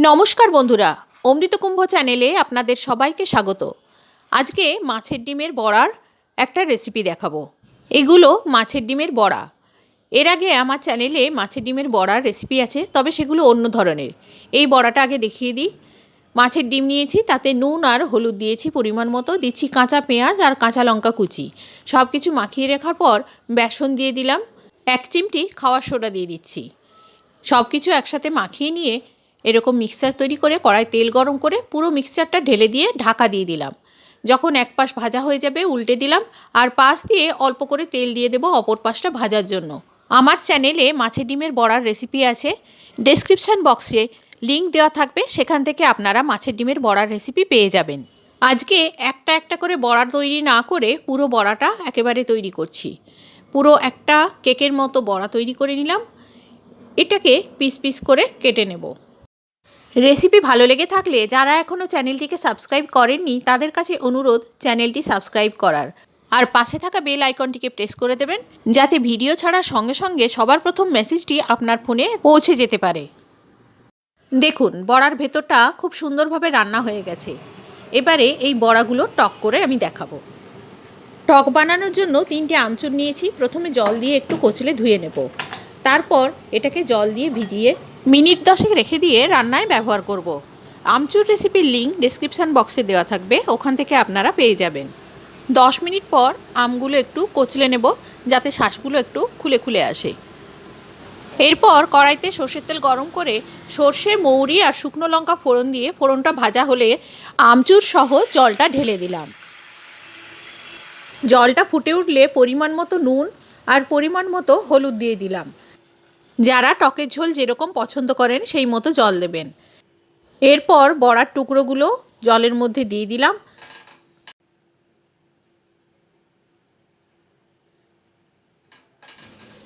নমস্কার বন্ধুরা, অমৃত কুম্ভ চ্যানেলে আপনাদের সবাইকে স্বাগত। আজকে মাছের ডিমের বড়ার একটা রেসিপি দেখাবো। এগুলো মাছের ডিমের বড়া। এর আগে আমার চ্যানেলে মাছের ডিমের বড়ার রেসিপি আছে, তবে সেগুলো অন্য ধরনের। এই বড়াটা আগে দেখিয়ে দিই। মাছের ডিম নিয়েছি, তাতে নুন আর হলুদ দিয়েছি পরিমাণ মতো, দিচ্ছি কাঁচা পেঁয়াজ আর কাঁচা লঙ্কা কুচি। সব কিছু মাখিয়ে রাখার পর বেসন দিয়ে দিলাম, 1 চিমটি খাওয়ার সোডা দিয়ে দিচ্ছি। সব কিছু একসাথে মাখিয়ে নিয়ে এরকম মিক্সচার তৈরি করে কড়াই তেল গরম করে পুরো মিক্সচারটা ঢেলে দিয়ে ঢাকা দিয়ে দিলাম। যখন এক পাশ ভাজা হয়ে যাবে উল্টে দিলাম, আর পাশ দিয়ে অল্প করে তেল দিয়ে দেবো অপর পাশটা ভাজার জন্য। আমার চ্যানেলে মাছের ডিমের বড়ার রেসিপি আছে, ডেসক্রিপশান বক্সে লিঙ্ক দেওয়া থাকবে, সেখান থেকে আপনারা মাছের ডিমের বড়ার রেসিপি পেয়ে যাবেন। আজকে একটা একটা করে বড়া তৈরি না করে পুরো বড়াটা একেবারে তৈরি করছি। পুরো একটা কেকের মতো বড়া তৈরি করে নিলাম। এটাকে পিস পিস করে কেটে নেব। রেসিপি ভালো লেগে থাকলে যারা এখনও চ্যানেলটিকে সাবস্ক্রাইব করেননি তাদের কাছে অনুরোধ চ্যানেলটি সাবস্ক্রাইব করার, আর পাশে থাকা বেল আইকনটিকে প্রেস করে দেবেন, যাতে ভিডিও ছাড়ার সঙ্গে সঙ্গে সবার প্রথম মেসেজটি আপনার ফোনে পৌঁছে যেতে পারে। দেখুন, বড়ার ভেতরটা খুব সুন্দরভাবে রান্না হয়ে গেছে। এবারে এই বড়াগুলো টক করে আমি দেখাবো। টক বানানোর জন্য 3টে আমচুর নিয়েছি। প্রথমে জল দিয়ে একটু কচলে ধুয়ে নেব, তারপর এটাকে জল দিয়ে ভিজিয়ে মিনিট 10 রেখে দিয়ে রান্নায় ব্যবহার করব। আমচুর রেসিপির লিঙ্ক ডেসক্রিপশান বক্সে দেওয়া থাকবে, ওখান থেকে আপনারা পেয়ে যাবেন। 10 মিনিট পর আমগুলো একটু কচলে নেব, যাতে শাঁসগুলো একটু খুলে খুলে আসে। এরপর কড়াইতে সর্ষের তেল গরম করে সর্ষে, মৌরি আর শুকনো লঙ্কা ফোড়ন দিয়ে ফোড়নটা ভাজা হলে আমচুর সহ জলটা ঢেলে দিলাম। জলটা ফুটে উঠলে পরিমাণ মতো নুন আর পরিমাণ মতো হলুদ দিয়ে দিলাম। যারা টকের ঝোল যেরকম পছন্দ করেন সেই মতো জল দেবেন। এরপর বড়ার টুকরোগুলো জলের মধ্যে দিয়ে দিলাম।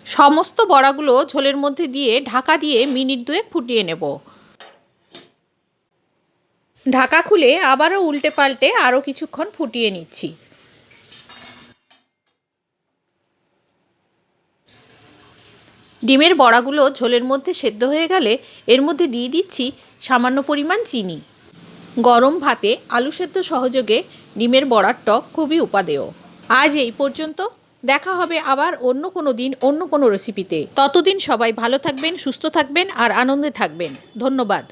সমস্ত বড়াগুলো ঝোলের মধ্যে দিয়ে ঢাকা দিয়ে মিনিট 2 ফুটিয়ে নেব। ঢাকা খুলে আবারও উল্টে পাল্টে আরও কিছুক্ষণ ফুটিয়ে নিচ্ছি। ডিমের বড়াগুলো ঝোলের মধ্যে সেদ্ধ হয়ে গেলে এর মধ্যে দিয়ে দিচ্ছি সামান্য পরিমাণ চিনি। গরম ভাতে আলু সেদ্ধ সহযোগে ডিমের বড়ার টক খুবই উপাদেয়। আজ এই পর্যন্ত, দেখা হবে আবার অন্য কোনো দিন অন্য কোনো রেসিপিতে। ততদিন সবাই ভালো থাকবেন, সুস্থ থাকবেন আর আনন্দে থাকবেন। ধন্যবাদ।